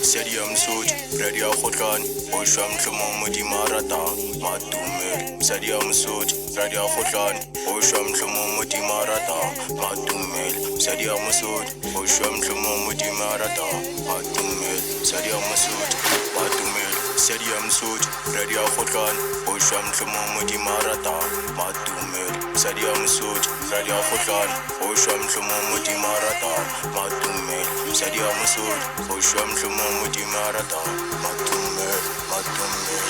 Stadium suit, ready a hotline. Osham Tlumomudi Marata, Matumel. Stadium suit, ready a hotline. Osham Tlumomudi Marata, Matumel. Stadium suit, Osham Tlumomudi Marata, Matumel. Stadium suit, Matumel. Stadium suit, ready a hotline. Osham Tlumomudi Marata, Matumel. Stadium suit, ready a hotline. Osham Tlumomudi Marata, Matumel. Stadium suit, Osham Tlumomudi Marata, Matumel, Matumel.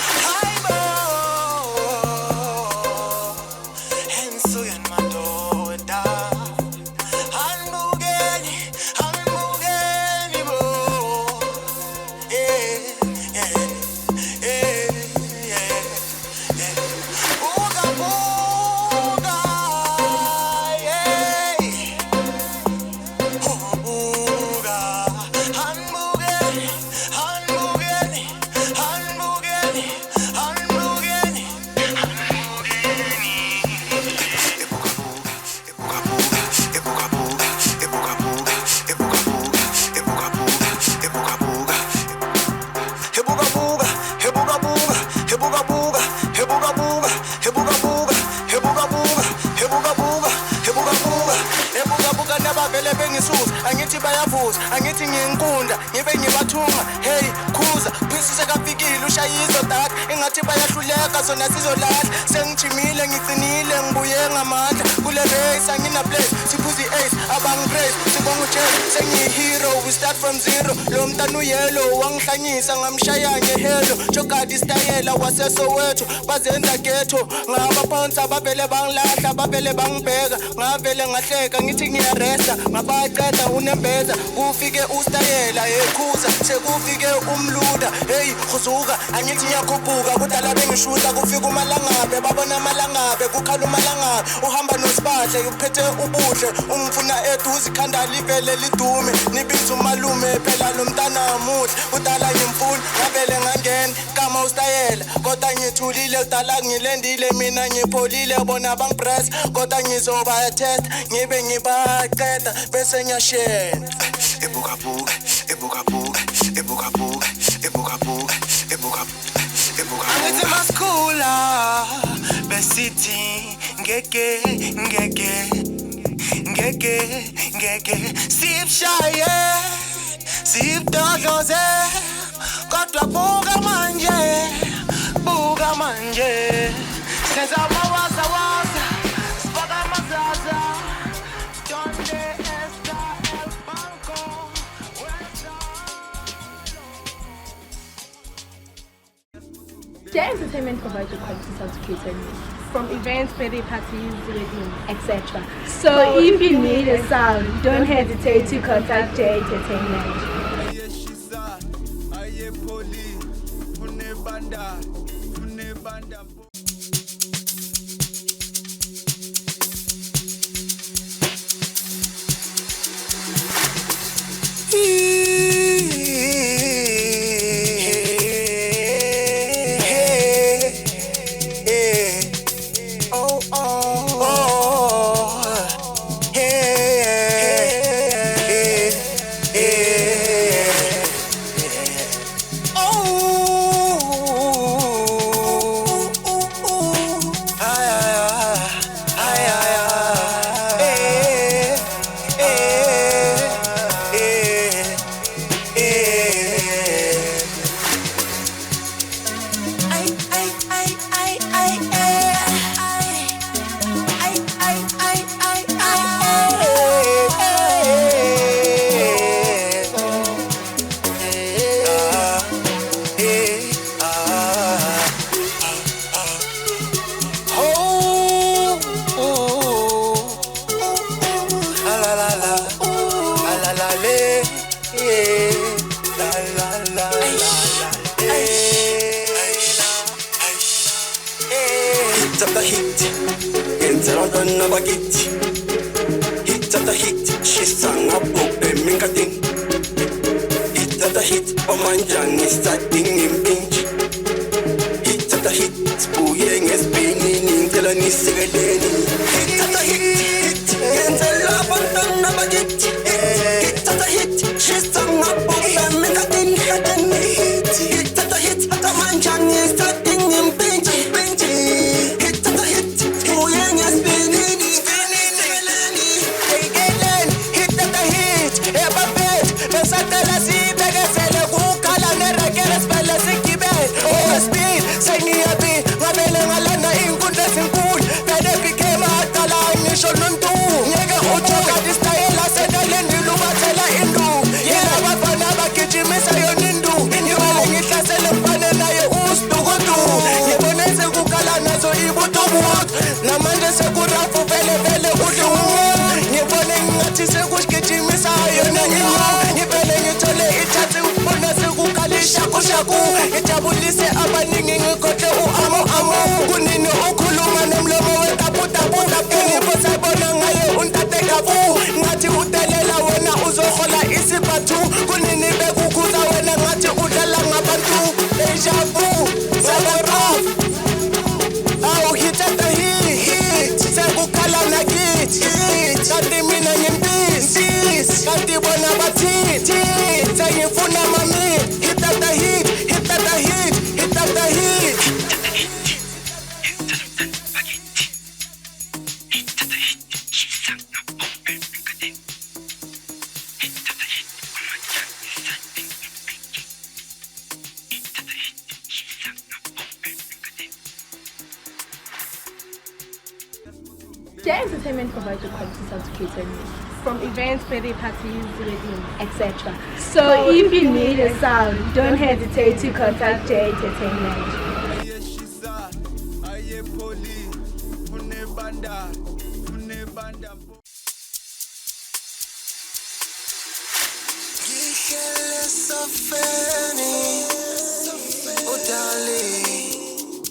Angithi bayavuza, angithi ngiyinkunda, ngibe ngibathunga, hey, khuza, phisi kafikile ushayizo dad, engathi bayahluleka zona sizolahla, sengijimile ngicinile ngibuye ngamandla, kule race angina place, siphuzi ace, abangipraise, sibonga uJesu, sengiyihero, we start from zero, lo mntana uyelo, wangihlanyisa ngamshaya ngehelo, Jøker Stayela waseSoweto, bazenza ghetto, ngabaphansi babele bangilahla, babele bangibheka, ngavele ngahleka ngithi ngiyaresta, ngabaqeda unembeza, kufike uStayela ekhuza, sekufike umluda, hey khuzuka, angithi ngiyakhuphuka, kudala bengishuta, kufika umalangabe, babona amalangabe, kukhala umalangabe, uhamba noSibadle, uphethe ubuhle, ungifuna eduze ikhanda livele lidume, nibiza umalume phela lo mntana muhle, udala ngimfuna, ngavele ngangena, kama uStayela, kodwa ngithulile, udala ngilendile, mina ngipholile, bona bangipress, kodwa ngizoba test, ngibe ngibaqeda, bese ngiyashena. Ebukabuka, ebukabuka, ebukabuka, ebukabuka, ebukabuka. Angithi masikhula, besithi ngeke, sibshaye, sibdodloze, kodwa buka manje, senza mawaza, sibaka mazaza, donde está el banco? The entertainment provides you quality certificated news from events, birthday parties, weddings, etc. So if you need a sound, don't hesitate to contact J Entertainment. Hit after hit, gets around another hit. Hit after hit, she sang up open make a thing. Hit after hit, Omanjan is starting in pinch. Hit after hit, Spooying is spinning in Telani Sigadeni. Hit after hit, gets around another hit. Hit after hit, she sang up open make a thing. ngabele ngalana inkundla ezinkulu vele became adala ngisho nontu ngeke ujoka Stayela sedalendile ubathela induku yena abafana bagijimisa yona induku ngibele ngihlasele mfane naye usitukutu ngibone sekukala nazo ibutubutu namanje sekurafu vele vele udlumu ngibone ngathi sekugijimisa yona induku ngibele ngithole ithathe ukubona sekukalisha kushaku ngijabulise abaningi ngikhohle u-amo kunini ukhuluma nomlomo wetaputa kenipho sabona ngaye untate kabu ngathi udelela wena uzohola isiphathu kunini bekukhuza wena ngathi udlala ngabantu ejabu sabaraf awu hitata hit sekukhala nakithi kanti mina ngimpisi kanti bona bathi sengifuna mami hitata hit Their entertainment provides a quality certificated news from events, birthday parties, weddings, etc. So if you need a sound, don't hesitate to contact J Entertainment.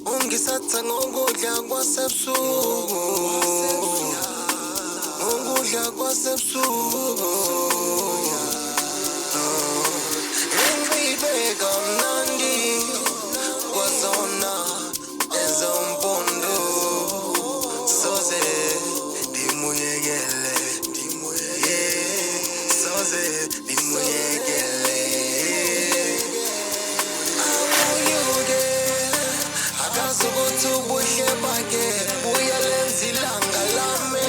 Ungisatha ngokudla kwasebusuku ingibeka mnandi kwazona ezompondo soze dimuyekele soze dimuyekele awuyuke akazukuthi ubuhle bakhe buya lenza ilanga lami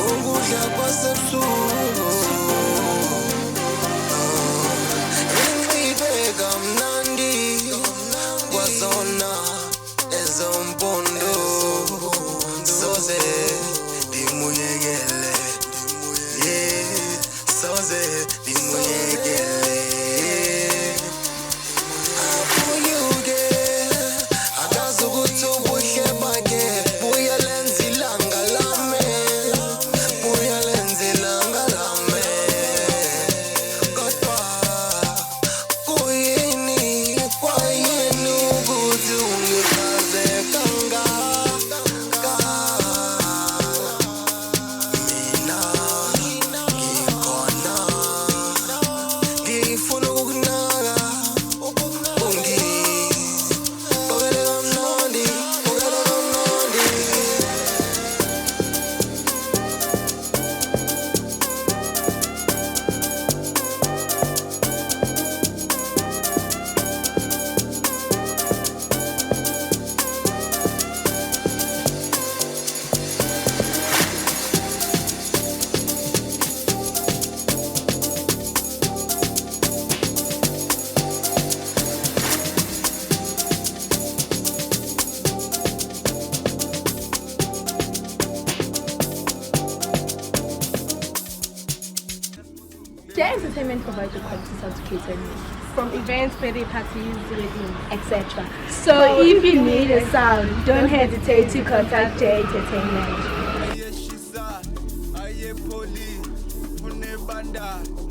Ukudla kwasebusuku Ingibeka mnandi kwazona ezompondo soze dimuyekele soze dimuyekele apuyuke akazukuthi ubuhle bakhe buya lenza ilanga lami buya lenza ilanga lami kodwa kuyini ukuthi ungichaze kangaka mina ngikhona ngifuna ukunaka ungibokele kamnandi bokele kamnandi Their entertainment provides you quality sound to cater needs, from events, birthday parties, weddings, etc. So if you need a sound, don't hesitate to contact J Entertainment. Aye shisa, aye poli, une banda.